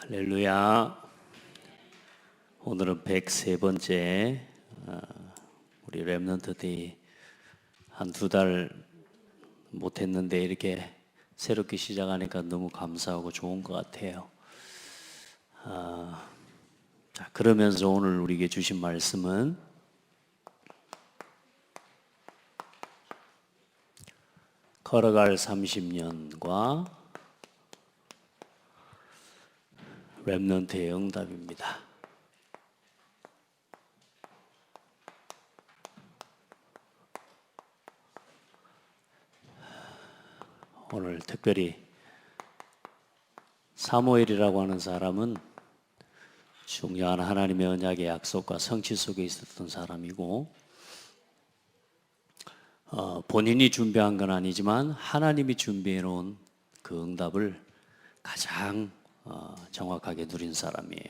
할렐루야. 오늘은 103번째 우리 렘넌트 데이. 한 2달 못했는데 이렇게 새롭게 시작하니까 너무 감사하고 좋은 것 같아요. 자, 그러면서 오늘 우리에게 주신 말씀은 걸어갈 30년과 렘넌트의 응답입니다. 오늘 특별히 사무엘이라고 하는 사람은 중요한 하나님의 언약의 약속과 성취 속에 있었던 사람이고, 본인이 준비한 건 아니지만 하나님이 준비해 놓은 그 응답을 가장 정확하게 누린 사람이에요.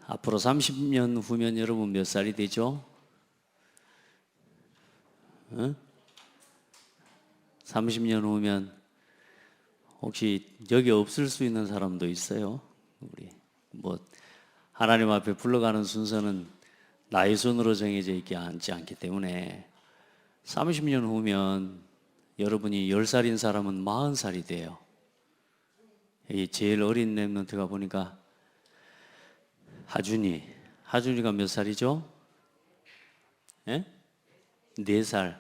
앞으로 30년 후면 여러분 몇 살이 되죠? 30년 후면 혹시 여기 없을 수 있는 사람도 있어요? 우리 하나님 앞에 불러가는 순서는 나이 순으로 정해져 있지 않기 때문에 30년 후면 여러분이 10살인 사람은 40살이 돼요. 이 제일 어린 렘넌트가 보니까 하준이가 몇 살이죠? 4살.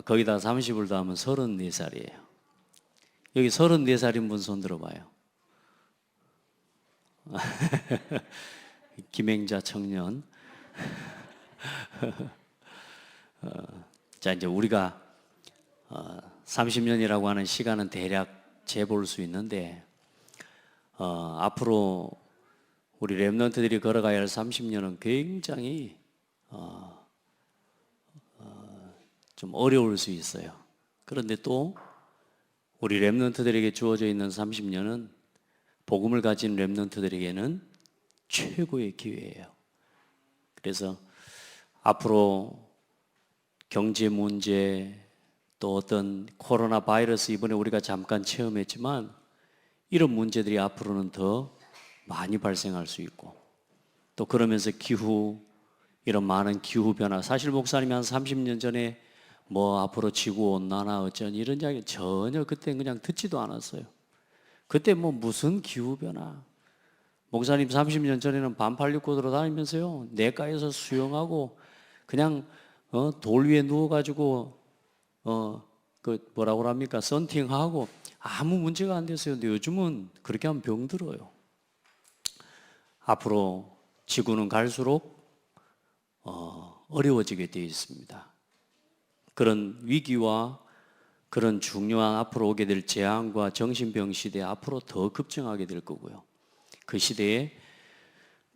거기다 30을 더하면 34살이에요. 여기 34살인 분 손 들어봐요. 김행자 청년. 자, 이제 우리가 30년이라고 하는 시간은 대략 재볼 수 있는데, 앞으로 우리 렘넌트들이 걸어가야 할 30년은 굉장히 좀 어려울 수 있어요. 그런데 또 우리 렘넌트들에게 주어져 있는 30년은 복음을 가진 렘넌트들에게는 최고의 기회예요. 그래서 앞으로 경제 문제, 또 어떤 코로나 바이러스 이번에 우리가 잠깐 체험했지만 이런 문제들이 앞으로는 더 많이 발생할 수 있고, 또 그러면서 기후, 이런 많은 기후 변화, 사실 목사님이 한 30년 전에 앞으로 지구 온난화 어쩌니 이런 이야기 전혀 그때 그냥 듣지도 않았어요. 그때 무슨 기후 변화, 목사님 30년 전에는 반팔 입고 돌아다니면서요 내과에서 수영하고 그냥 돌 위에 누워가지고 뭐라고 합니까? 썬팅하고 아무 문제가 안 됐어요. 근데 요즘은 그렇게 하면 병들어요. 앞으로 지구는 갈수록 어려워지게 되어 있습니다. 그런 위기와 그런 중요한 앞으로 오게 될 재앙과 정신병 시대에 앞으로 더 급증하게 될 거고요. 그 시대에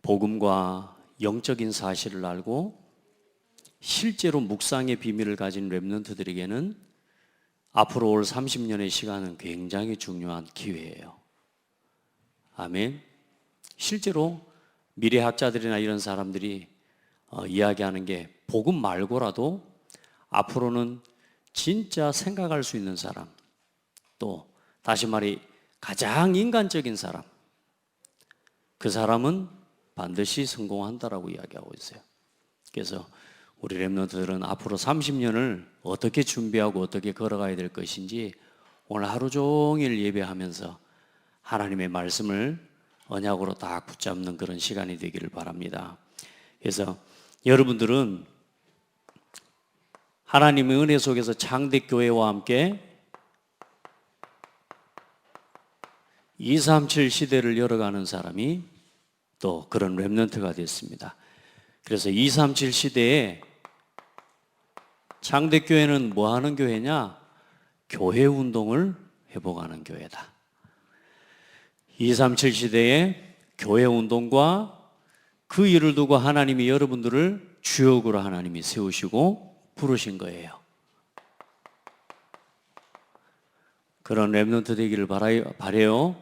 복음과 영적인 사실을 알고 실제로 묵상의 비밀을 가진 렘넌트들에게는 앞으로 올 30년의 시간은 굉장히 중요한 기회예요. 아멘. 실제로 미래학자들이나 이런 사람들이 이야기하는 게 복음 말고라도 앞으로는 진짜 생각할 수 있는 사람, 또 다시 말해 가장 인간적인 사람, 그 사람은 반드시 성공한다라고 이야기하고 있어요. 그래서 우리 렘넌트들은 앞으로 30년을 어떻게 준비하고 어떻게 걸어가야 될 것인지 오늘 하루 종일 예배하면서 하나님의 말씀을 언약으로 딱 붙잡는 그런 시간이 되기를 바랍니다. 그래서 여러분들은 하나님의 은혜 속에서 창대교회와 함께 237 시대를 열어가는 사람이 또 그런 렘넌트가 됐습니다. 그래서 237 시대에 창대교회는 뭐 하는 교회냐? 교회 운동을 회복하는 교회다. 237 시대에 교회 운동과 그 일을 두고 하나님이 여러분들을 주역으로 하나님이 세우시고 부르신 거예요. 그런 렘넌트 되기를 바라요.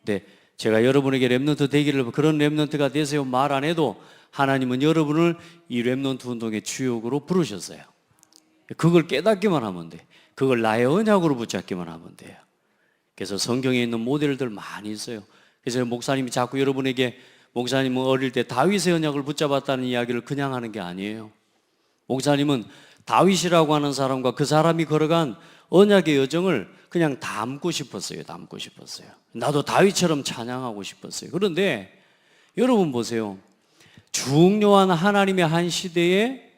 네, 제가 여러분에게 렘넌트 되기를, 그런 렘넌트가 되세요 말 안 해도 하나님은 여러분을 이 렘넌트 운동의 주역으로 부르셨어요. 그걸 깨닫기만 하면 돼. 그걸 나의 언약으로 붙잡기만 하면 돼요. 그래서 성경에 있는 모델들 많이 있어요. 그래서 목사님이 자꾸 여러분에게 목사님은 어릴 때 다윗의 언약을 붙잡았다는 이야기를 그냥 하는 게 아니에요. 목사님은 다윗이라고 하는 사람과 그 사람이 걸어간 언약의 여정을 그냥 담고 싶었어요. 담고 싶었어요. 나도 다윗처럼 찬양하고 싶었어요. 그런데 여러분 보세요. 중요한 하나님의 한 시대에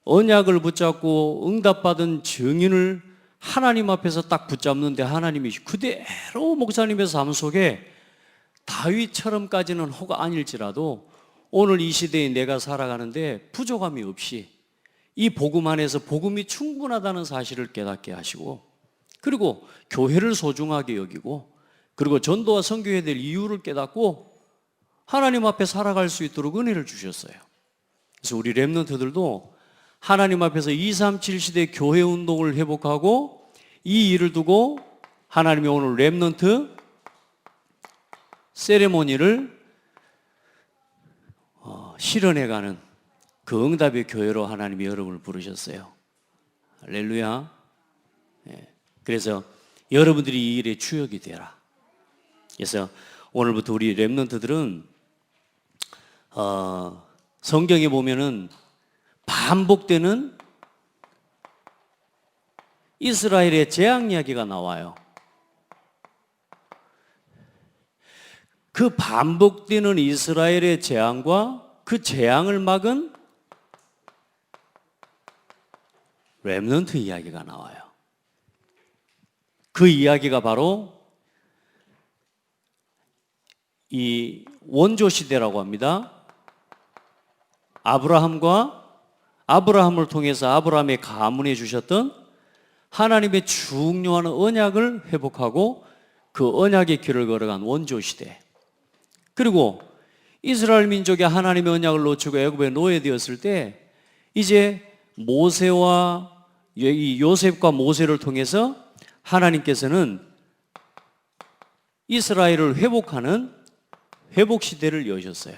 언약을 붙잡고 응답받은 증인을 하나님 앞에서 딱 붙잡는데 하나님이 그대로 목사님의 삶 속에 다윗처럼까지는 혹 아닐지라도 오늘 이 시대에 내가 살아가는데 부족함이 없이 이 복음 안에서 복음이 충분하다는 사실을 깨닫게 하시고, 그리고 교회를 소중하게 여기고, 그리고 전도와 선교해야 될 이유를 깨닫고 하나님 앞에 살아갈 수 있도록 은혜를 주셨어요. 그래서 우리 렘넌트들도 하나님 앞에서 237 시대 교회 운동을 회복하고 이 일을 두고 하나님이 오늘 렘넌트 세레모니를 실현해가는 그 응답의 교회로 하나님이 여러분을 부르셨어요. 할렐루야. 그래서 여러분들이 이 일의 주역이 되라. 그래서 오늘부터 우리 렘넌트들은 성경에 보면은 반복되는 이스라엘의 재앙 이야기가 나와요. 그 반복되는 이스라엘의 재앙과 그 재앙을 막은 렘넌트 이야기가 나와요. 그 이야기가 바로 이 원조 시대라고 합니다. 아브라함을 통해서 아브라함의 가문에 주셨던 하나님의 중요한 언약을 회복하고 그 언약의 길을 걸어간 원조 시대. 그리고 이스라엘 민족이 하나님의 언약을 놓치고 애굽에 노예되었을 때 이제 모세와 요셉과 모세를 통해서 하나님께서는 이스라엘을 회복하는 회복 시대를 여셨어요.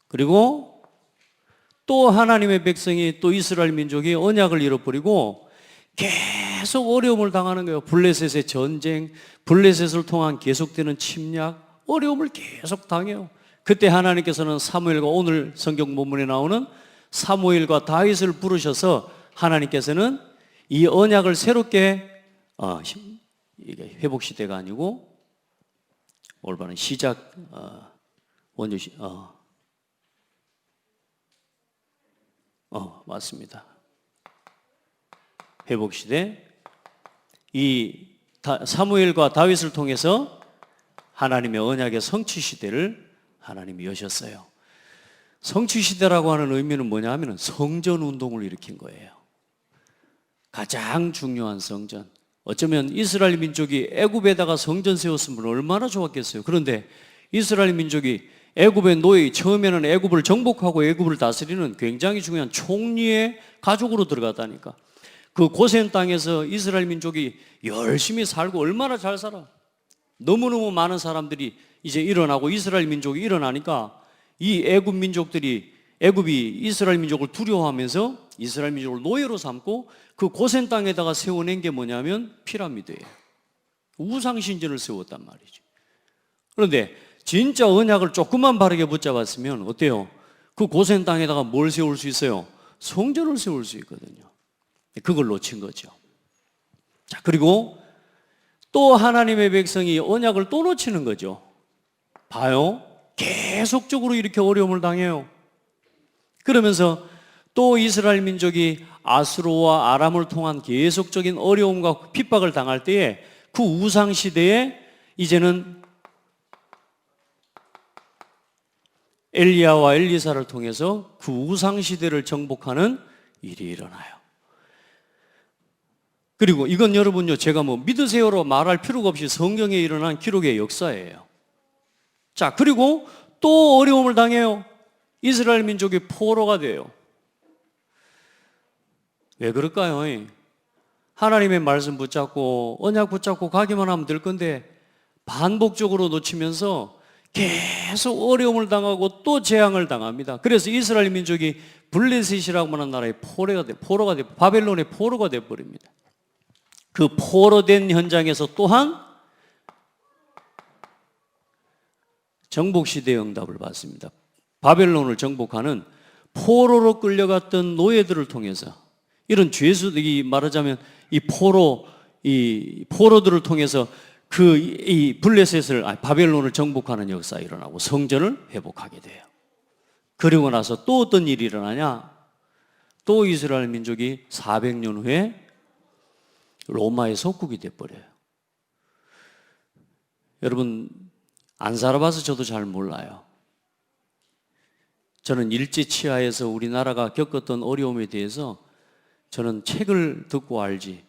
그리고 또 하나님의 백성이 또 이스라엘 민족이 언약을 잃어버리고 계속 어려움을 당하는 거예요. 블레셋의 전쟁, 블레셋을 통한 계속되는 침략, 어려움을 계속 당해요. 그때 하나님께서는 사무엘과 오늘 성경 본문에 나오는 사무엘과 다윗을 부르셔서 하나님께서는 이 언약을 새롭게 이게 회복 시대가 아니고 올바른 시작 원조 맞습니다. 회복 시대 이 사무엘과 다윗을 통해서 하나님의 언약의 성취 시대를 하나님이 여셨어요. 성취 시대라고 하는 의미는 뭐냐 하면 성전 운동을 일으킨 거예요. 가장 중요한 성전. 어쩌면 이스라엘 민족이 애굽에다가 성전 세웠으면 얼마나 좋았겠어요. 그런데 이스라엘 민족이 애굽의 노예, 처음에는 애굽을 정복하고 애굽을 다스리는 굉장히 중요한 총리의 가족으로 들어갔다니까. 그 고센 땅에서 이스라엘 민족이 열심히 살고 얼마나 잘 살아. 너무너무 많은 사람들이 이제 일어나고 이스라엘 민족이 일어나니까 이 애굽 민족들이 애굽이 이스라엘 민족을 두려워하면서 이스라엘 민족을 노예로 삼고 그 고센 땅에다가 세워낸 게 뭐냐면 피라미드예요. 우상신전을 세웠단 말이죠. 그런데 진짜 언약을 조금만 바르게 붙잡았으면 어때요? 그 고센 땅에다가 뭘 세울 수 있어요? 성전을 세울 수 있거든요. 그걸 놓친 거죠. 자, 그리고 또 하나님의 백성이 언약을 또 놓치는 거죠. 봐요. 계속적으로 이렇게 어려움을 당해요. 그러면서 또 이스라엘 민족이 아수르와 아람을 통한 계속적인 어려움과 핍박을 당할 때에 그 우상 시대에 이제는 엘리야와 엘리사를 통해서 그 우상 시대를 정복하는 일이 일어나요. 그리고 이건 여러분요, 제가 뭐 믿으세요로 말할 필요가 없이 성경에 일어난 기록의 역사예요. 자, 그리고 또 어려움을 당해요. 이스라엘 민족이 포로가 돼요. 왜 그럴까요? 하나님의 말씀 붙잡고 언약 붙잡고 가기만 하면 될 건데 반복적으로 놓치면서 계속 어려움을 당하고 또 재앙을 당합니다. 그래서 이스라엘 민족이 블레셋이라고 하는 나라의 포로가 돼 바벨론의 포로가 돼 버립니다. 그 포로된 현장에서 또한 정복시대의 응답을 받습니다. 바벨론을 정복하는 포로로 끌려갔던 노예들을 통해서 이런 죄수들이 말하자면 이 포로들을 통해서 이 블레셋을 바벨론을 정복하는 역사가 일어나고 성전을 회복하게 돼요. 그리고 나서 또 어떤 일이 일어나냐? 또 이스라엘 민족이 400년 후에 로마의 속국이 돼버려요. 여러분 안 살아봐서 저도 잘 몰라요. 저는 일제치하에서 우리나라가 겪었던 어려움에 대해서 저는 책을 듣고 알지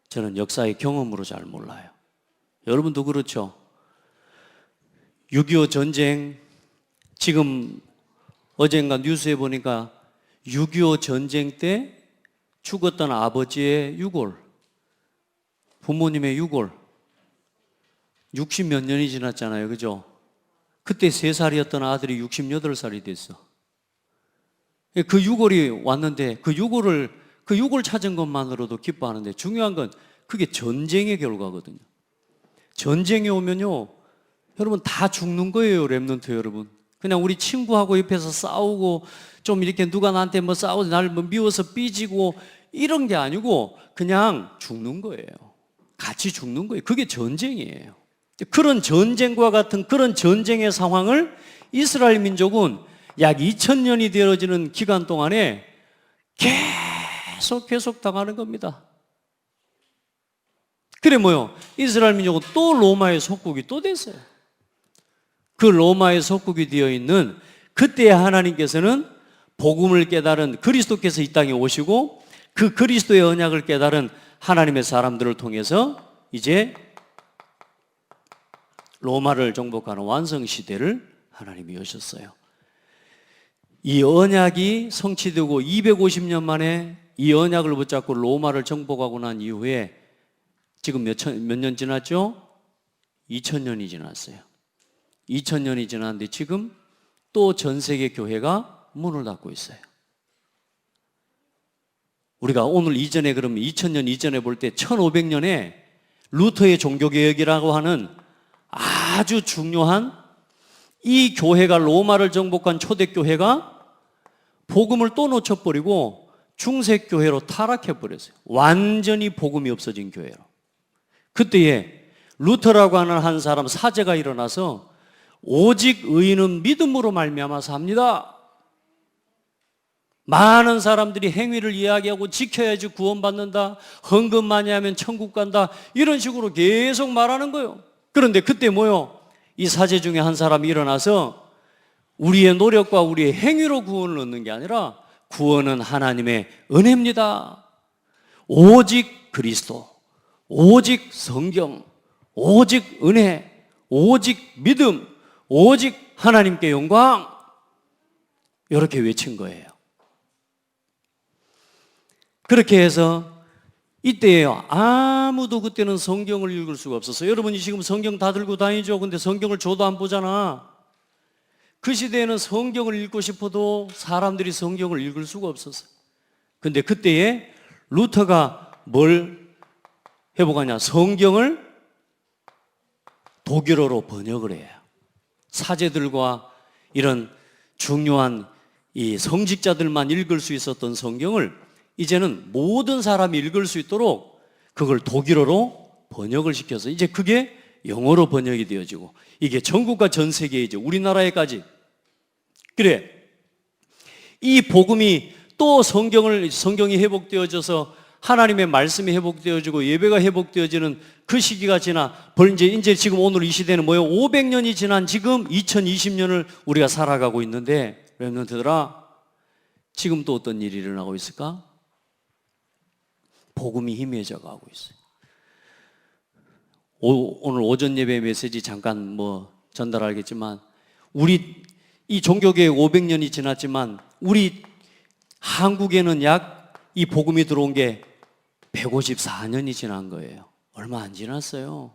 저는 역사의 경험으로 잘 몰라요. 여러분도 그렇죠? 6.25 전쟁, 지금 어젠가 뉴스에 보니까 6.25 전쟁 때 죽었던 아버지의 유골, 부모님의 유골 60몇 년이 지났잖아요. 그죠? 그때 3살이었던 아들이 68살이 됐어. 그 유골이 왔는데 그 유골 찾은 것만으로도 기뻐하는데 중요한 건 그게 전쟁의 결과거든요. 전쟁이 오면요, 여러분 다 죽는 거예요. 렘넌트 여러분. 그냥 우리 친구하고 옆에서 싸우고 좀 이렇게 누가 나한테 뭐 싸우고 날 뭐 미워서 삐지고 이런 게 아니고 그냥 죽는 거예요. 같이 죽는 거예요. 그게 전쟁이에요. 그런 전쟁과 같은 그런 전쟁의 상황을 이스라엘 민족은 약 2000년이 되어지는 기간 동안에 계속 당하는 겁니다. 그래 뭐요? 이스라엘 민족은 또 로마의 속국이 또 됐어요. 그 로마의 속국이 되어 있는 그때 하나님께서는 복음을 깨달은 그리스도께서 이 땅에 오시고 그 그리스도의 언약을 깨달은 하나님의 사람들을 통해서 이제 로마를 정복하는 완성시대를 하나님이 여셨어요. 이 언약이 성취되고 250년 만에 이 언약을 붙잡고 로마를 정복하고 난 이후에 지금 몇 년 지났죠? 2000년이 지났어요. 2000년이 지났는데 지금 또 전 세계 교회가 문을 닫고 있어요. 우리가 오늘 이전에 그러면 2000년 이전에 볼 때 1500년에 루터의 종교개혁이라고 하는 아주 중요한 이 교회가 로마를 정복한 초대교회가 복음을 또 놓쳐버리고 중세교회로 타락해버렸어요. 완전히 복음이 없어진 교회로. 그때에 루터라고 하는 한 사람 사제가 일어나서 오직 의인은 믿음으로 말미암아 삽니다. 많은 사람들이 행위를 이야기하고 지켜야지 구원받는다, 헌금 많이 하면 천국 간다, 이런 식으로 계속 말하는 거예요. 그런데 그때 뭐요? 이 사제 중에 한 사람이 일어나서 우리의 노력과 우리의 행위로 구원을 얻는 게 아니라 구원은 하나님의 은혜입니다. 오직 그리스도, 오직 성경, 오직 은혜, 오직 믿음, 오직 하나님께 영광, 이렇게 외친 거예요. 그렇게 해서 이때에요, 아무도 그때는 성경을 읽을 수가 없었어요. 여러분이 지금 성경 다 들고 다니죠? 근데 성경을 줘도 안 보잖아. 그 시대에는 성경을 읽고 싶어도 사람들이 성경을 읽을 수가 없었어요. 근데 그때에 루터가 뭘 회복하냐? 성경을 독일어로 번역을 해요. 사제들과 이런 중요한 이 성직자들만 읽을 수 있었던 성경을 이제는 모든 사람이 읽을 수 있도록 그걸 독일어로 번역을 시켜서 이제 그게 영어로 번역이 되어지고 이게 전국과 전 세계에 이제 우리나라에까지. 그래, 이 복음이 또 성경이 회복되어져서 하나님의 말씀이 회복되어지고 예배가 회복되어지는 그 시기가 지나 이제 지금 오늘 이 시대는 뭐예요? 500년이 지난 지금 2020년을 우리가 살아가고 있는데 렘넌트들아, 지금 또 어떤 일이 일어나고 있을까? 복음이 희미해져 가고 있어요. 오늘 오전 예배 메시지 잠깐 전달하겠지만 우리 이 종교개혁 500년이 지났지만 우리 한국에는 약 이 복음이 들어온 게 154년이 지난 거예요. 얼마 안 지났어요.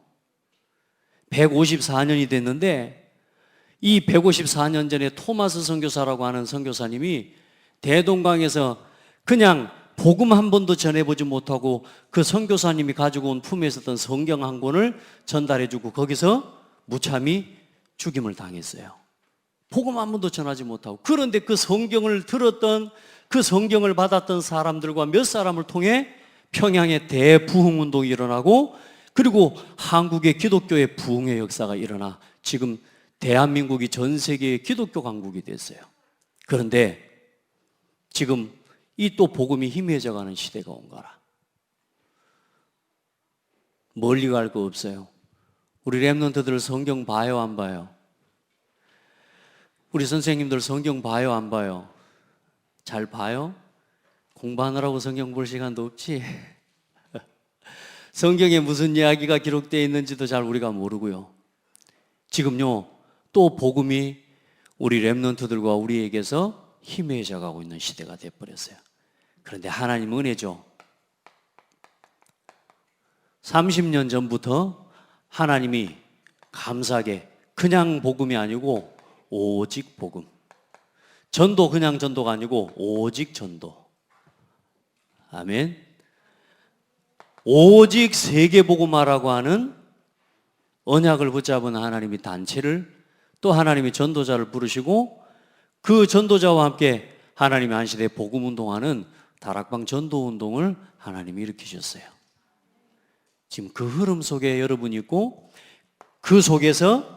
154년이 됐는데 이 154년 전에 토마스 선교사라고 하는 선교사님이 대동강에서 그냥 복음 한 번도 전해보지 못하고 그 선교사님이 가지고 온 품에 있었던 성경 한 권을 전달해주고 거기서 무참히 죽임을 당했어요. 복음 한 번도 전하지 못하고. 그런데 그 성경을 들었던, 그 성경을 받았던 사람들과 몇 사람을 통해 평양의 대부흥운동이 일어나고, 그리고 한국의 기독교의 부흥의 역사가 일어나 지금 대한민국이 전 세계의 기독교 강국이 됐어요. 그런데 지금 이 또 복음이 희미해져가는 시대가 온 거라. 멀리 갈 거 없어요. 우리 랩런트들 성경 봐요, 안 봐요? 우리 선생님들 성경 봐요, 안 봐요? 잘 봐요? 공부하느라고 성경 볼 시간도 없지? 성경에 무슨 이야기가 기록되어 있는지도 잘 우리가 모르고요. 지금요, 또 복음이 우리 랩런트들과 우리에게서 희미해져 가고 있는 시대가 되어버렸어요. 그런데 하나님 은혜죠. 30년 전부터 하나님이 감사하게 그냥 복음이 아니고 오직 복음, 전도 그냥 전도가 아니고 오직 전도, 아멘. 오직 세계복음화라고 하는 언약을 붙잡은 하나님이 단체를, 또 하나님이 전도자를 부르시고 그 전도자와 함께 하나님이 한 시대 복음운동하는 다락방 전도운동을 하나님이 일으키셨어요. 지금 그 흐름 속에 여러분이 있고, 그 속에서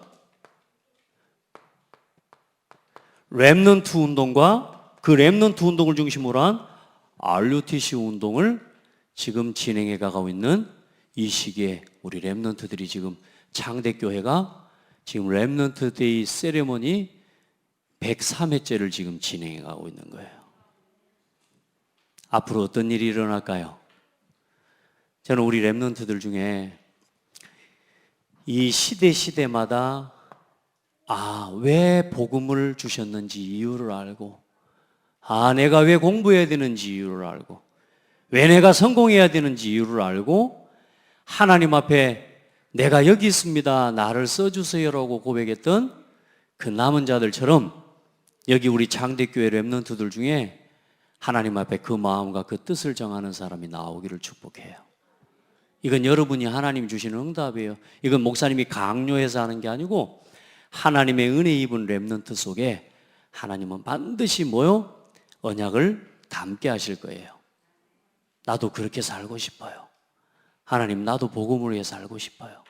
렘넌트 운동과 그 렘넌트 운동을 중심으로 한 RUTC 운동을 지금 진행해 가고 있는 이 시기에 우리 렘넌트들이 지금 창대교회가 지금 렘넌트 데이 세레머니 103회째를 지금 진행해 가고 있는 거예요. 앞으로 어떤 일이 일어날까요? 저는 우리 렘넌트들 중에 이 시대마다 왜 복음을 주셨는지 이유를 알고, 내가 왜 공부해야 되는지 이유를 알고, 왜 내가 성공해야 되는지 이유를 알고, 하나님 앞에 내가 여기 있습니다, 나를 써주세요라고 고백했던 그 남은 자들처럼 여기 우리 장대교회 렘넌트들 중에 하나님 앞에 그 마음과 그 뜻을 정하는 사람이 나오기를 축복해요. 이건 여러분이 하나님 주시는 응답이에요. 이건 목사님이 강요해서 하는 게 아니고 하나님의 은혜 입은 렘넌트 속에 하나님은 반드시 언약을 담게 하실 거예요. 나도 그렇게 살고 싶어요. 하나님, 나도 복음을 위해 살고 싶어요.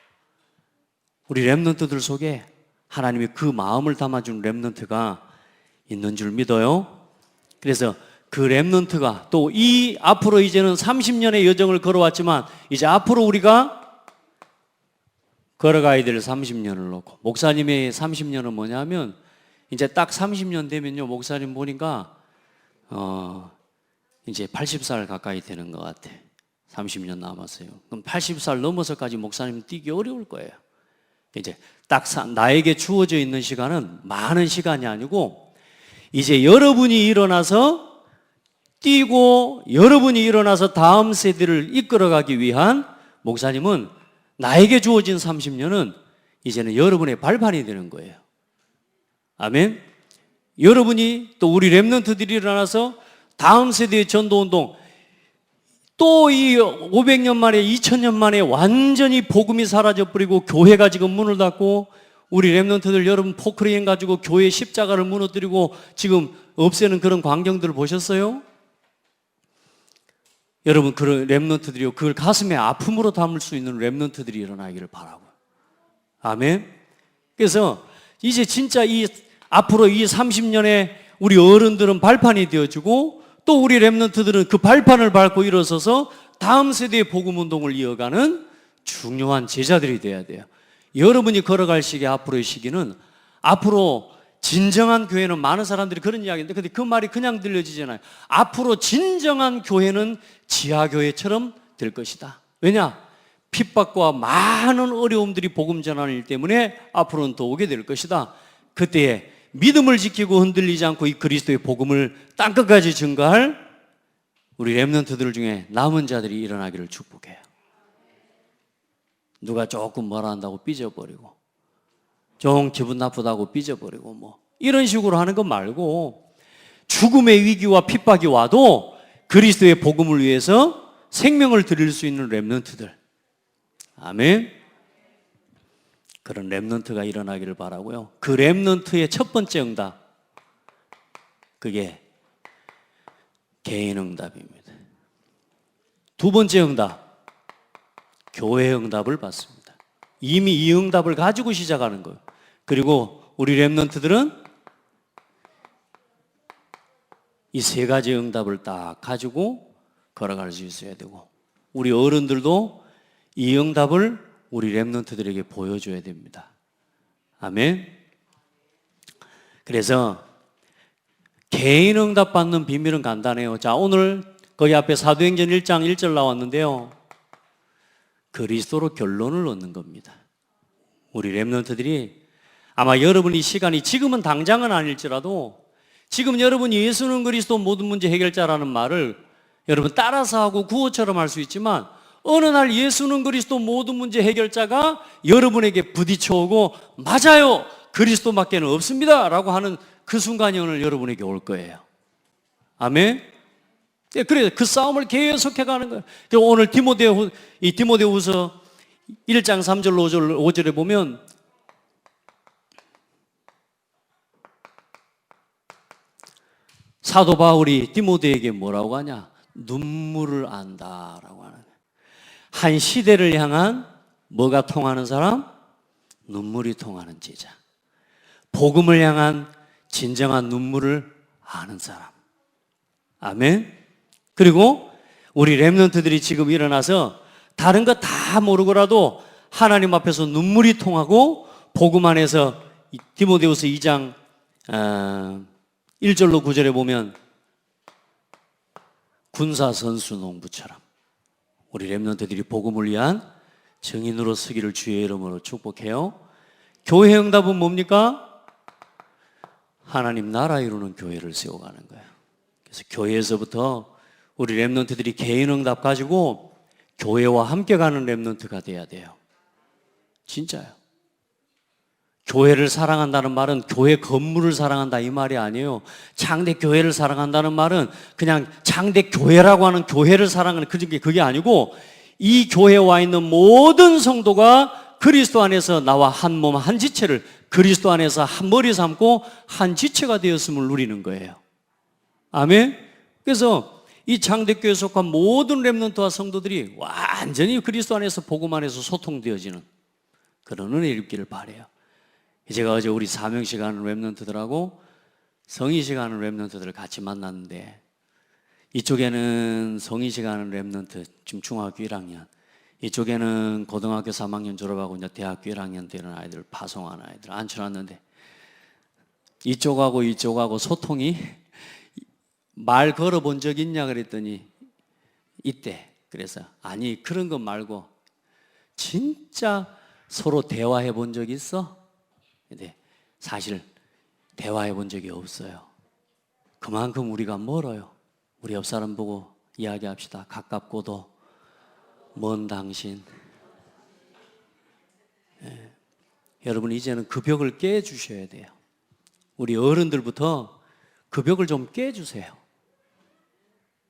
우리 렘넌트들 속에 하나님이 그 마음을 담아준 렘넌트가 있는 줄 믿어요. 그래서 그 렘넌트가 또 이 앞으로 이제는 30년의 여정을 걸어왔지만 이제 앞으로 우리가 걸어가야 될 30년을 놓고, 목사님의 30년은 뭐냐면 이제 딱 30년 되면요, 목사님 보니까 이제 80살 가까이 되는 것 같아. 30년 남았어요. 그럼 80살 넘어서까지 목사님 뛰기 어려울 거예요. 이제 딱 나에게 주어져 있는 시간은 많은 시간이 아니고, 이제 여러분이 일어나서 뛰고 여러분이 일어나서 다음 세대를 이끌어가기 위한, 목사님은 나에게 주어진 30년은 이제는 여러분의 발판이 되는 거예요. 아멘. 여러분이 또 우리 렘넌트들이 일어나서 다음 세대의 전도운동, 또 이 500년 만에 2000년 만에 완전히 복음이 사라져버리고 교회가 지금 문을 닫고, 우리 렘넌트들 여러분 포크레인 가지고 교회 십자가를 무너뜨리고 지금 없애는 그런 광경들을 보셨어요? 여러분, 그런 렘넌트들이요, 그걸 가슴에 아픔으로 담을 수 있는 렘넌트들이 일어나기를 바라고요. 아멘. 그래서 이제 진짜 앞으로 이 30년에 우리 어른들은 발판이 되어주고, 또 우리 렘넌트들은 그 발판을 밟고 일어서서 다음 세대의 복음 운동을 이어가는 중요한 제자들이 돼야 돼요. 여러분이 걸어갈 시기, 앞으로의 시기는, 앞으로 진정한 교회는, 많은 사람들이 그런 이야기인데 근데 그 말이 그냥 들려지잖아요. 앞으로 진정한 교회는 지하교회처럼 될 것이다. 왜냐? 핍박과 많은 어려움들이 복음 전하는 일 때문에 앞으로는 더 오게 될 것이다. 그때에 믿음을 지키고 흔들리지 않고 이 그리스도의 복음을 땅끝까지 증거할 우리 렘넌트들 중에 남은 자들이 일어나기를 축복해요. 누가 조금 뭐라 한다고 삐져버리고, 좀 기분 나쁘다고 삐져버리고, 이런 식으로 하는 거 말고, 죽음의 위기와 핍박이 와도 그리스도의 복음을 위해서 생명을 드릴 수 있는 렘넌트들. 아멘. 그런 렘넌트가 일어나기를 바라고요. 그 렘넌트의 첫 번째 응답, 그게 개인 응답입니다. 두 번째 응답, 교회 응답을 받습니다. 이미 이 응답을 가지고 시작하는 거예요. 그리고 우리 렘넌트들은 이 세 가지 응답을 딱 가지고 걸어갈 수 있어야 되고, 우리 어른들도 이 응답을 우리 렘넌트들에게 보여줘야 됩니다. 아멘. 그래서 개인 응답 받는 비밀은 간단해요. 자, 오늘 거기 앞에 사도행전 1장 1절 나왔는데요, 그리스도로 결론을 얻는 겁니다. 우리 렘넌트들이 아마 여러분이 시간이, 지금은 당장은 아닐지라도 지금 여러분이 예수는 그리스도 모든 문제 해결자라는 말을 여러분 따라서 하고 구호처럼 할 수 있지만, 어느 날 예수는 그리스도 모든 문제 해결자가 여러분에게 부딪혀오고 맞아요, 그리스도밖에는 없습니다 라고 하는 그 순간이 오늘 여러분에게 올 거예요. 아멘. 그래서 그 싸움을 계속해 가는 거예요. 오늘 디모데후서 1장 3절 5절에 보면 사도 바울이 디모데에게 뭐라고 하냐? 눈물을 안다라고 하는 거예요. 한 시대를 향한 뭐가 통하는 사람? 눈물이 통하는 제자. 복음을 향한 진정한 눈물을 아는 사람. 아멘. 그리고 우리 렘넌트들이 지금 일어나서 다른 거 다 모르고라도 하나님 앞에서 눈물이 통하고 복음 안에서 디모데후서 2장 1절로 9절에 보면 군사 선수 농부처럼 우리 렘넌트들이 복음을 위한 증인으로 서기를 주의 이름으로 축복해요. 교회 응답은 뭡니까? 하나님 나라 이루는 교회를 세워가는 거예요. 그래서 교회에서부터 우리 렘넌트들이 개인 응답 가지고 교회와 함께 가는 렘넌트가 돼야 돼요. 진짜요. 교회를 사랑한다는 말은 교회 건물을 사랑한다 이 말이 아니에요. 장대 교회를 사랑한다는 말은 그냥 장대 교회라고 하는 교회를 사랑하는 그게 아니고, 이 교회에 와 있는 모든 성도가 그리스도 안에서 나와 한 몸 한 지체를 그리스도 안에서 한 머리 삼고 한 지체가 되었음을 누리는 거예요. 아멘. 그래서 이 장대교회에 속한 모든 렘넌트와 성도들이 완전히 그리스도 안에서 복음 안에서 소통되어지는 그런 은혜 입기를 바라요. 제가 어제 우리 사명식 하는 렘넌트들하고 성의식 하는 렘넌트들을 같이 만났는데, 이쪽에는 성의식 하는 렘넌트 지금 중학교 1학년, 이쪽에는 고등학교 3학년 졸업하고 이제 대학교 1학년 되는 아이들, 파송하는 아이들 앉혀놨는데, 이쪽하고 소통이 말 걸어본 적 있냐 그랬더니 있대. 그래서 아니 그런 것 말고 진짜 서로 대화해 본 적 있어? 근데 사실 대화해 본 적이 없어요. 그만큼 우리가 멀어요. 우리 옆 사람 보고 이야기합시다. 가깝고도 먼 당신. 여러분 이제는 그 벽을 깨주셔야 돼요. 우리 어른들부터 그 벽을 좀 깨주세요.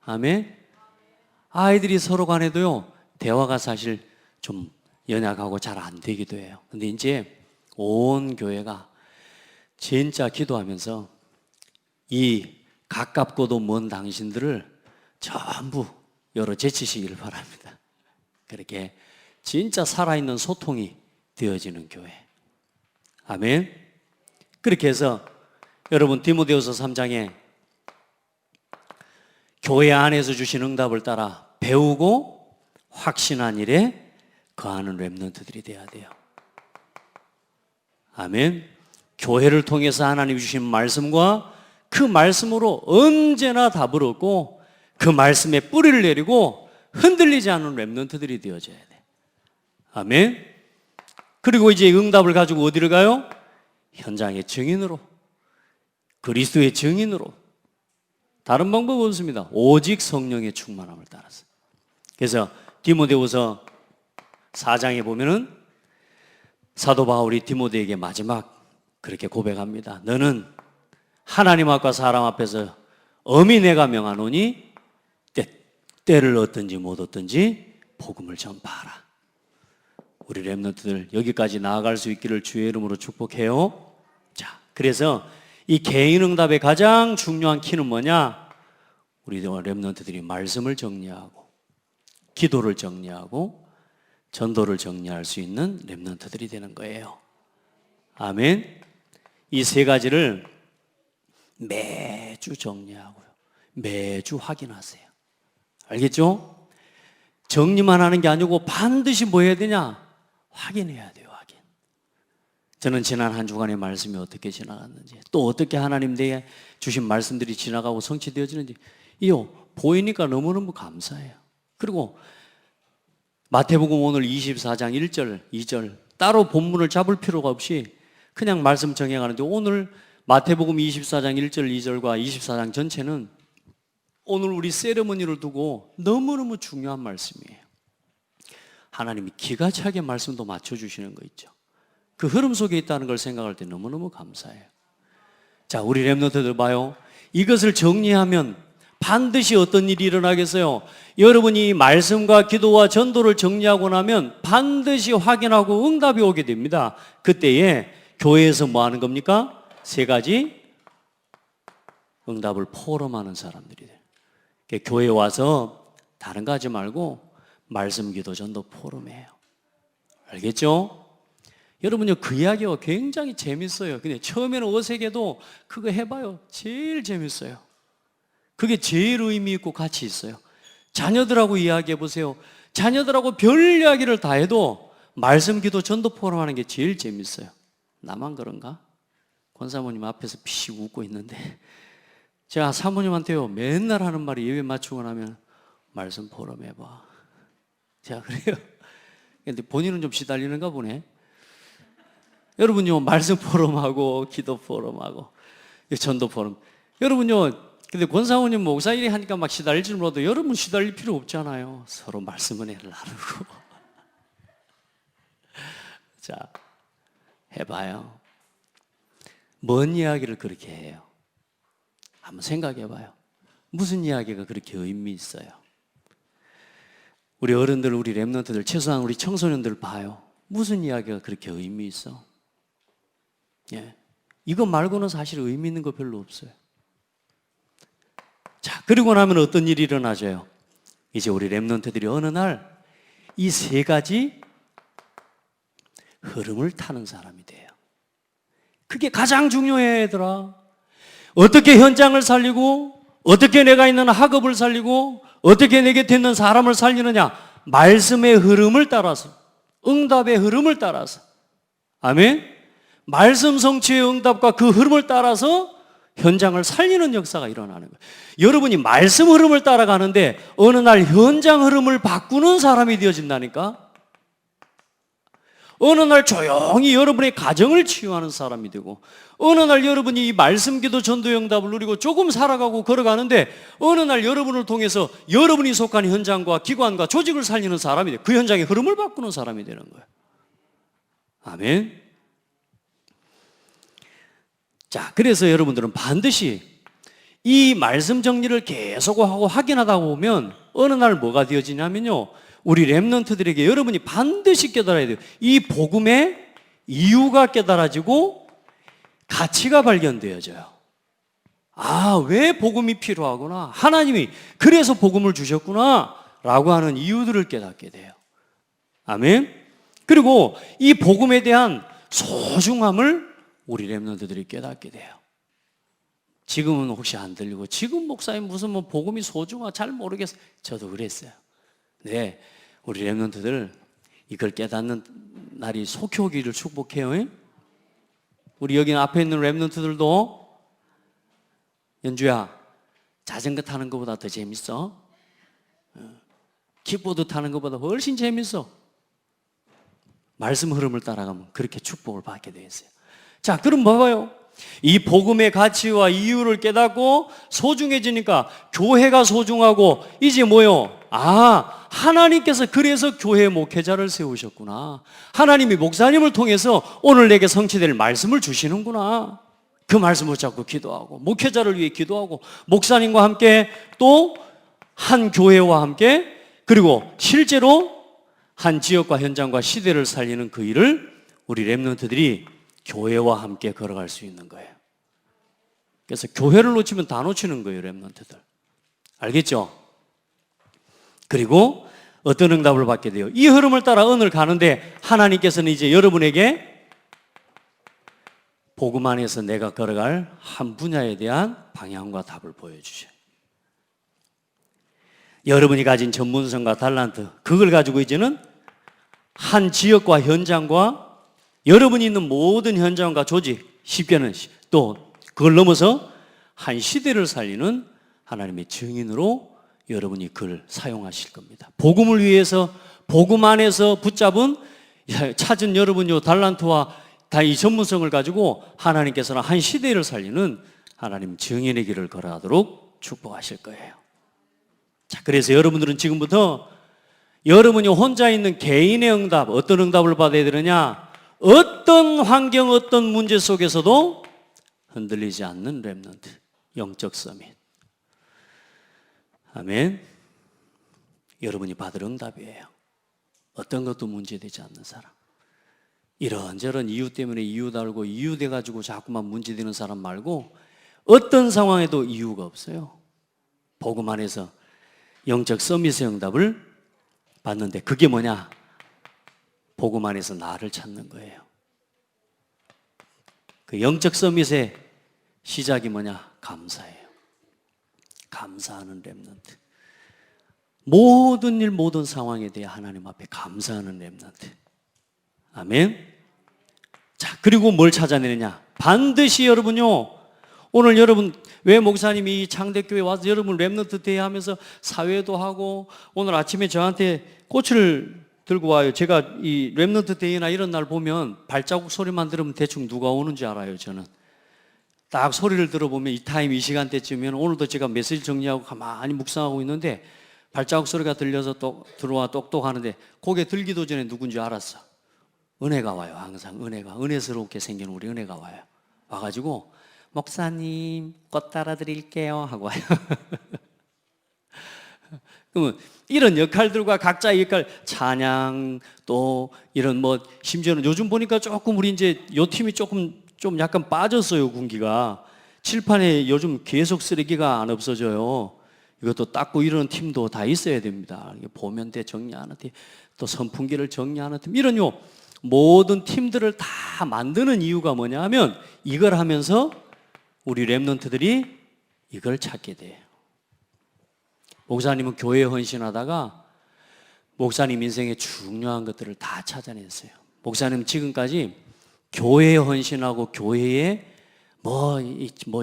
아멘. 아이들이 서로 간에도요 대화가 사실 좀 연약하고 잘 안 되기도 해요. 근데 이제 온 교회가 진짜 기도하면서 이 가깝고도 먼 당신들을 전부 열어 제치시기를 바랍니다. 그렇게 진짜 살아있는 소통이 되어지는 교회. 아멘. 그렇게 해서 여러분 디모데후서 3장에 교회 안에서 주신 응답을 따라 배우고 확신한 일에 거하는 렘넌트들이 돼야 돼요. 아멘. 교회를 통해서 하나님 주신 말씀과 그 말씀으로 언제나 답을 얻고 그 말씀에 뿌리를 내리고 흔들리지 않는 렘넌트들이 되어져야 돼. 아멘. 그리고 이제 응답을 가지고 어디를 가요? 현장의 증인으로, 그리스도의 증인으로. 다른 방법은 없습니다. 오직 성령의 충만함을 따라서. 그래서 디모데후서 4장에 보면은 사도 바울이 디모데에게 마지막 그렇게 고백합니다. 너는 하나님 앞과 사람 앞에서 엄히 내가 명하노니 때를 얻든지 못 얻든지 복음을 전파하라. 우리 렘넌트들 여기까지 나아갈 수 있기를 주의 이름으로 축복해요. 자, 그래서 이 개인 응답의 가장 중요한 키는 뭐냐? 우리 렘넌트들이 말씀을 정리하고 기도를 정리하고 전도를 정리할 수 있는 렘넌트들이 되는 거예요. 아멘. 이 세 가지를 매주 정리하고요. 매주 확인하세요. 알겠죠? 정리만 하는 게 아니고 반드시 뭐 해야 되냐? 확인해야 돼요. 확인. 저는 지난 한 주간의 말씀이 어떻게 지나갔는지, 또 어떻게 하나님 내게 주신 말씀들이 지나가고 성취되어지는지 이요 보이니까 너무너무 감사해요. 그리고 마태복음 오늘 24장 1절 2절 따로 본문을 잡을 필요가 없이 그냥 말씀 정해가는데, 오늘 마태복음 24장 1절 2절과 24장 전체는 오늘 우리 세레머니를 두고 너무너무 중요한 말씀이에요. 하나님이 기가 차게 말씀도 맞춰주시는 거 있죠. 그 흐름 속에 있다는 걸 생각할 때 너무너무 감사해요. 자, 우리 렘넌트들 봐요. 이것을 정리하면 반드시 어떤 일이 일어나겠어요? 여러분이 말씀과 기도와 전도를 정리하고 나면 반드시 확인하고 응답이 오게 됩니다. 그때에 교회에서 뭐 하는 겁니까? 세 가지 응답을 포럼하는 사람들이 돼요. 교회에 와서 다른 거 하지 말고 말씀, 기도, 전도 포럼이에요. 알겠죠? 여러분요, 그 이야기가 굉장히 재밌어요. 근데 처음에는 어색해도 그거 해봐요. 제일 재밌어요. 그게 제일 의미 있고 가치 있어요. 자녀들하고 이야기해 보세요. 자녀들하고 별 이야기를 다 해도 말씀, 기도, 전도 포럼 하는 게 제일 재밌어요. 나만 그런가? 권사모님 앞에서 피식 웃고 있는데, 제가 사모님한테요 맨날 하는 말이 예배 맞추고 나면 말씀 포럼 해봐. 제가 그래요. 근데 본인은 좀 시달리는가 보네. 여러분요, 말씀 포럼하고 기도 포럼하고 전도 포럼, 여러분요, 근데 권사모님 목사일이 하니까 막 시달릴지 몰라도 여러분 시달릴 필요 없잖아요. 서로 말씀 은혜를 나누고. 자, 해봐요. 뭔 이야기를 그렇게 해요? 한번 생각해봐요. 무슨 이야기가 그렇게 의미 있어요? 우리 어른들, 우리 렘넌트들, 최소한 우리 청소년들 봐요. 무슨 이야기가 그렇게 의미 있어? 예, 이거 말고는 사실 의미 있는 거 별로 없어요. 자, 그리고 나면 어떤 일이 일어나죠? 이제 우리 렘넌트들이 어느 날 이 세 가지 흐름을 타는 사람이 돼요. 그게 가장 중요해, 얘들아. 어떻게 현장을 살리고, 어떻게 내가 있는 학업을 살리고, 어떻게 내 곁에 있는 사람을 살리느냐? 말씀의 흐름을 따라서, 응답의 흐름을 따라서. 아멘? 말씀 성취의 응답과 그 흐름을 따라서 현장을 살리는 역사가 일어나는 거예요. 여러분이 말씀 흐름을 따라가는데 어느 날 현장 흐름을 바꾸는 사람이 되어진다니까? 어느 날 조용히 여러분의 가정을 치유하는 사람이 되고, 어느 날 여러분이 이 말씀, 기도, 전도 응답을 누리고 조금 살아가고 걸어가는데 어느 날 여러분을 통해서 여러분이 속한 현장과 기관과 조직을 살리는 사람이 돼요. 그 현장의 흐름을 바꾸는 사람이 되는 거예요. 아멘. 자, 그래서 여러분들은 반드시 이 말씀 정리를 계속하고 확인하다 보면 어느 날 뭐가 되어지냐면요, 우리 렘넌트들에게 여러분이 반드시 깨달아야 돼요. 이 복음의 이유가 깨달아지고 가치가 발견되어져요. 아, 왜 복음이 필요하구나, 하나님이 그래서 복음을 주셨구나 라고 하는 이유들을 깨닫게 돼요. 아멘. 그리고 이 복음에 대한 소중함을 우리 렘넌트들이 깨닫게 돼요. 지금은 혹시 안 들리고, 지금 목사님 무슨 뭐 복음이 소중하 잘 모르겠어요. 저도 그랬어요. 네, 우리 렘넌트들 이걸 깨닫는 날이 속히 오기를 축복해요. 우리 여기 앞에 있는 렘넌트들도, 연주야, 자전거 타는 것보다 더 재밌어. 킥보드 타는 것보다 훨씬 재밌어. 말씀 흐름을 따라가면 그렇게 축복을 받게 되어 있어요. 자, 그럼 봐봐요. 이 복음의 가치와 이유를 깨닫고 소중해지니까 교회가 소중하고, 이제 뭐요? 아, 하나님께서 그래서 교회 목회자를 세우셨구나. 하나님이 목사님을 통해서 오늘 내게 성취될 말씀을 주시는구나. 그 말씀을 잡고 기도하고, 목회자를 위해 기도하고, 목사님과 함께 또 한 교회와 함께, 그리고 실제로 한 지역과 현장과 시대를 살리는 그 일을 우리 렘넌트들이 교회와 함께 걸어갈 수 있는 거예요. 그래서 교회를 놓치면 다 놓치는 거예요, 렘넌트들. 알겠죠? 그리고 어떤 응답을 받게 돼요? 이 흐름을 따라 오늘 가는데 하나님께서는 이제 여러분에게 복음 안에서 내가 걸어갈 한 분야에 대한 방향과 답을 보여주셔요. 여러분이 가진 전문성과 달란트, 그걸 가지고 이제는 한 지역과 현장과 여러분이 있는 모든 현장과 조직, 쉽게는 또 그걸 넘어서 한 시대를 살리는 하나님의 증인으로 여러분이 그걸 사용하실 겁니다. 복음을 위해서 복음 안에서 붙잡은 찾은 여러분의 달란트와 이 전문성을 가지고 하나님께서는 한 시대를 살리는 하나님 증인의 길을 걸어가도록 축복하실 거예요. 자, 그래서 여러분들은 지금부터 여러분이 혼자 있는 개인의 응답, 어떤 응답을 받아야 되느냐? 어떤 환경, 어떤 문제 속에서도 흔들리지 않는 렘넌트, 영적 서밋. 아멘. 여러분이 받을 응답이에요. 어떤 것도 문제되지 않는 사람. 이런저런 이유 때문에 이유 달고 이유 돼가지고 자꾸만 문제되는 사람 말고 어떤 상황에도 이유가 없어요. 복음 안에서 영적 서밋의 응답을 받는데 그게 뭐냐? 복음 안에서 나를 찾는 거예요. 그 영적 서밋의 시작이 뭐냐? 감사예요. 감사하는 렘넌트. 모든 일, 모든 상황에 대해 하나님 앞에 감사하는 렘넌트. 아멘. 자, 그리고 뭘 찾아내느냐? 반드시 여러분요, 오늘 여러분 왜 목사님이 창대교회 와서 여러분 렘넌트 대회하면서 사회도 하고 오늘 아침에 저한테 꽃을 들고 와요. 제가 이 렘넌트 대회나 이런 날 보면 발자국 소리만 들으면 대충 누가 오는지 알아요. 저는 딱 소리를 들어보면 이 타임, 이 시간대쯤이면 오늘도 제가 메시지 정리하고 가만히 묵상하고 있는데 발자국 소리가 들려서 또 들어와 똑똑하는데 고개 들기도 전에 누군지 알았어. 은혜가 와요. 항상 은혜가, 은혜스럽게 생긴 우리 은혜가 와요. 와가지고 목사님 꽃 따라 드릴게요 하고 와요. 그러면 이런 역할들과 각자의 역할, 찬양 또 이런 뭐 심지어는 요즘 보니까 조금 우리 이제 요 팀이 좀 약간 빠졌어요. 군기가 칠판에 요즘 계속 쓰레기가 안 없어져요. 이것도 닦고 이런 팀도 다 있어야 됩니다. 보면대 정리하는 팀, 또 선풍기를 정리하는 팀, 이런 모든 팀들을 다 만드는 이유가 뭐냐 하면 이걸 하면서 우리 렘넌트들이 이걸 찾게 돼요. 목사님은 교회에 헌신하다가 목사님 인생의 중요한 것들을 다 찾아냈어요. 목사님 지금까지 교회에 헌신하고 교회에 뭐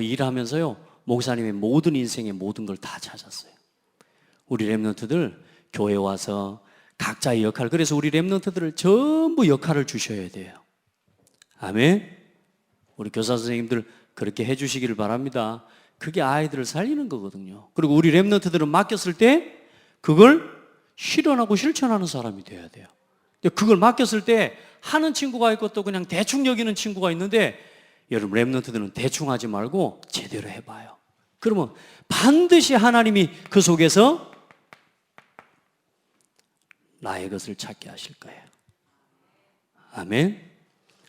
일하면서요, 목사님의 모든 인생의 모든 걸 다 찾았어요. 우리 렘넌트들 교회 와서 각자의 역할, 그래서 우리 렘넌트들을 전부 역할을 주셔야 돼요. 아멘. 우리 교사 선생님들 그렇게 해주시기를 바랍니다. 그게 아이들을 살리는 거거든요. 그리고 우리 렘넌트들은 맡겼을 때 그걸 실현하고 실천하는 사람이 돼야 돼요. 그걸 맡겼을 때 하는 친구가 있고 또 그냥 대충 여기는 친구가 있는데, 여러분 렘넌트들은 대충 하지 말고 제대로 해봐요. 그러면 반드시 하나님이 그 속에서 나의 것을 찾게 하실 거예요. 아멘.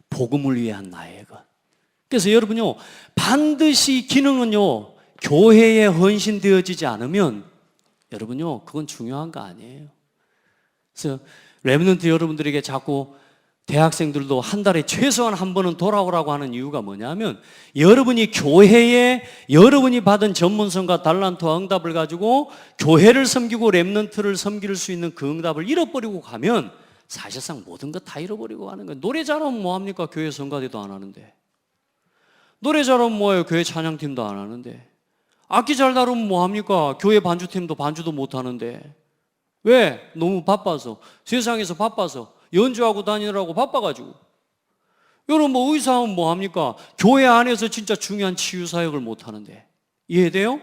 복음을 위한 나의 것. 그래서 여러분요, 반드시 기능은요, 교회에 헌신되어지지 않으면 여러분요, 그건 중요한 거 아니에요. 그래서 렘넌트 여러분들에게 자꾸 대학생들도 한 달에 최소한 한 번은 돌아오라고 하는 이유가 뭐냐면, 여러분이 교회에 여러분이 받은 전문성과 달란트와 응답을 가지고 교회를 섬기고 렘넌트를 섬길 수 있는 그 응답을 잃어버리고 가면 사실상 모든 것 다 잃어버리고 가는 거예요. 노래 잘하면 뭐합니까? 교회 성가대도 안 하는데. 노래 잘하면 뭐예요? 교회 찬양팀도 안 하는데. 악기 잘 다루면 뭐합니까? 교회 반주팀도 반주도 못 하는데. 왜? 너무 바빠서. 세상에서 바빠서. 연주하고 다니느라고 바빠가지고. 여러분 뭐 의사하면 뭐합니까? 교회 안에서 진짜 중요한 치유사역을 못 하는데. 이해돼요?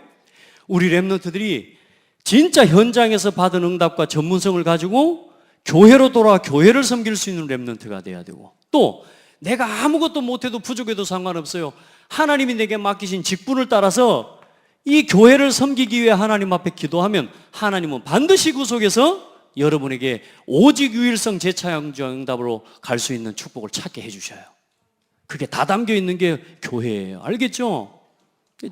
우리 렘넌트들이 진짜 현장에서 받은 응답과 전문성을 가지고 교회로 돌아와 교회를 섬길 수 있는 렘넌트가 돼야 되고, 또 내가 아무것도 못해도 부족해도 상관없어요. 하나님이 내게 맡기신 직분을 따라서 이 교회를 섬기기 위해 하나님 앞에 기도하면 하나님은 반드시 그 속에서 여러분에게 오직 유일성 재창조 응답으로 갈 수 있는 축복을 찾게 해주셔요. 그게 다 담겨 있는 게 교회예요. 알겠죠?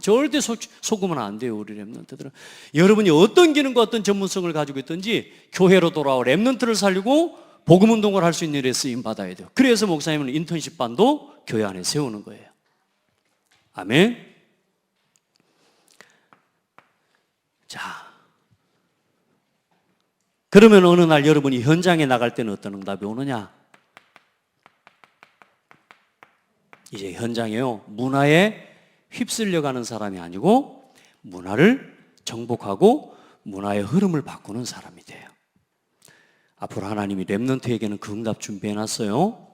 절대 속으면 안 돼요. 우리 렘넌트들은 여러분이 어떤 기능과 어떤 전문성을 가지고 있든지 교회로 돌아와 렘넌트를 살리고 복음 운동을 할 수 있는 일에 쓰임 받아야 돼요. 그래서 목사님은 인턴십 반도 교회 안에 세우는 거예요. 아멘. 자, 그러면 어느 날 여러분이 현장에 나갈 때는 어떤 응답이 오느냐? 이제 현장에요, 문화에 휩쓸려 가는 사람이 아니고 문화를 정복하고 문화의 흐름을 바꾸는 사람이 돼요. 앞으로 하나님이 렘넌트에게는 그 응답 준비해 놨어요.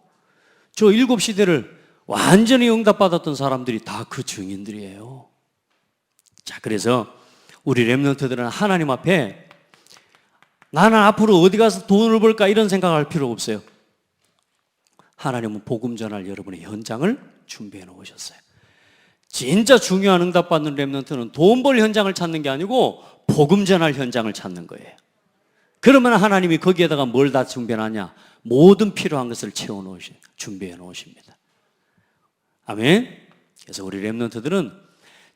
저 7시대를 완전히 응답받았던 사람들이 다 그 증인들이에요. 자, 그래서 우리 렘넌트들은 하나님 앞에 나는 앞으로 어디 가서 돈을 벌까 이런 생각할 필요 없어요. 하나님은 복음 전할 여러분의 현장을 준비해 놓으셨어요. 진짜 중요한 응답받는 렘넌트는 돈 벌 현장을 찾는 게 아니고 복음 전할 현장을 찾는 거예요. 그러면 하나님이 거기에다가 뭘 다 준비해 놨냐? 모든 필요한 것을 준비해 놓으십니다. 아멘. 그래서 우리 렘넌트들은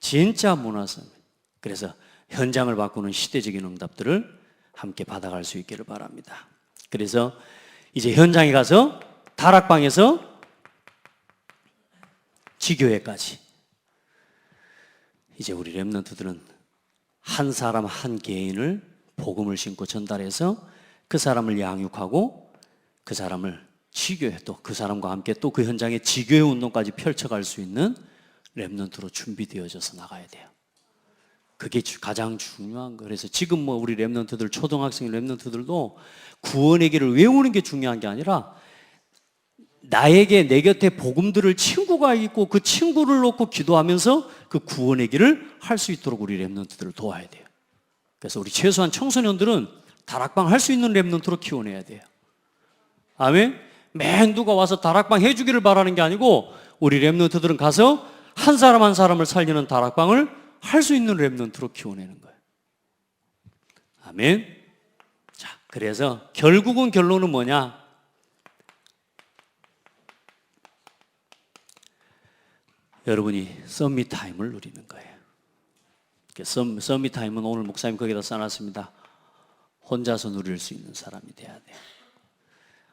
진짜 문화성입니다. 그래서 현장을 바꾸는 시대적인 응답들을 함께 받아갈 수 있기를 바랍니다. 그래서 이제 현장에 가서 다락방에서 지교회까지 이제 우리 렘넌트들은 한 사람 한 개인을 복음을 심고 전달해서 그 사람을 양육하고 그 사람을 지교회, 또 그 사람과 함께 또 그 현장에 지교회 운동까지 펼쳐갈 수 있는 렘넌트로 준비되어져서 나가야 돼요. 그게 가장 중요한 거예요. 그래서 지금 뭐 우리 렘넌트들, 초등학생 렘넌트들도 구원의 길을 외우는 게 중요한 게 아니라 나에게 내 곁에 복음들을 친구가 있고 그 친구를 놓고 기도하면서 그 구원의 길을 할 수 있도록 우리 렘넌트들을 도와야 돼요. 그래서 우리 최소한 청소년들은 다락방 할 수 있는 렘넌트로 키워내야 돼요. 아멘. 맹 누가 와서 다락방 해주기를 바라는 게 아니고 우리 렘넌트들은 가서 한 사람 한 사람을 살리는 다락방을 할 수 있는 렘넌트로 키워내는 거예요. 아멘. 자, 그래서 결국은 결론은 뭐냐? 여러분이 썸밋 타임을 누리는 거예요. 썸밋 타임은 오늘 목사님 거기다 써놨습니다. 혼자서 누릴 수 있는 사람이 돼야 돼요.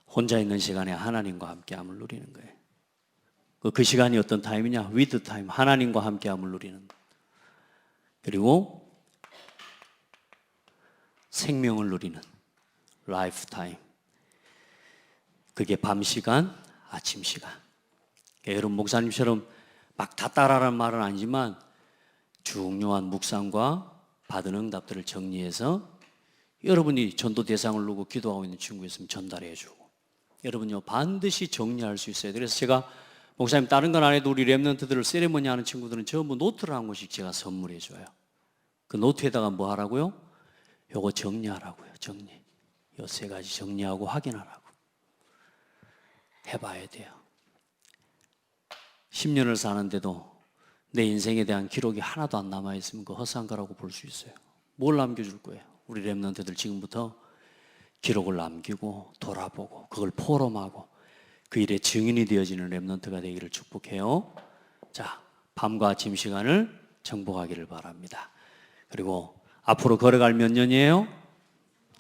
혼자 있는 시간에 하나님과 함께함을 누리는 거예요. 그 시간이 어떤 타임이냐? 위드 타임, 하나님과 함께함을 누리는. 그리고 생명을 누리는 라이프 타임. 그게 밤 시간, 아침 시간. 여러분 목사님처럼 막 다 따라라는 말은 아니지만 중요한 묵상과 받은 응답들을 정리해서 여러분이 전도 대상을 두고 기도하고 있는 친구 있으면 전달해 주고, 여러분요 반드시 정리할 수 있어야 돼요. 그래서 제가 목사님 다른 건 안 해도 우리 렘넌트들을 세레머니 하는 친구들은 전부 노트를 한 권씩 제가 선물해 줘요. 그 노트에다가 뭐 하라고요? 요거 정리하라고요. 정리. 요 세 가지 정리하고 확인하라고. 해봐야 돼요. 10년을 사는데도 내 인생에 대한 기록이 하나도 안 남아있으면 그 허사한 거라고 볼 수 있어요. 뭘 남겨줄 거예요? 우리 렘넌트들 지금부터 기록을 남기고 돌아보고 그걸 포럼하고 그 일에 증인이 되어지는 렘넌트가 되기를 축복해요. 자, 밤과 아침 시간을 정복하기를 바랍니다. 그리고 앞으로 걸어갈 몇 년이에요?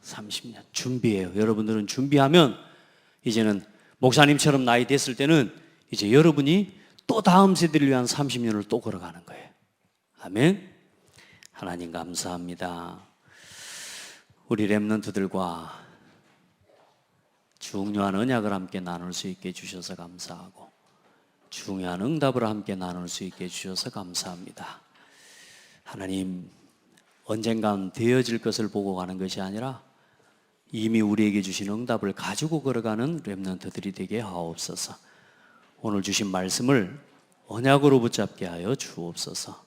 30년. 준비해요. 여러분들은 준비하면 이제는 목사님처럼 나이 됐을 때는 이제 여러분이 또 다음 세대를 위한 30년을 또 걸어가는 거예요. 아멘. 하나님 감사합니다. 우리 렘넌트들과 중요한 언약을 함께 나눌 수 있게 해주셔서 감사하고 중요한 응답을 함께 나눌 수 있게 해주셔서 감사합니다. 하나님, 언젠간 되어질 것을 보고 가는 것이 아니라 이미 우리에게 주신 응답을 가지고 걸어가는 렘넌트들이 되게 하옵소서. 오늘 주신 말씀을 언약으로 붙잡게 하여 주옵소서.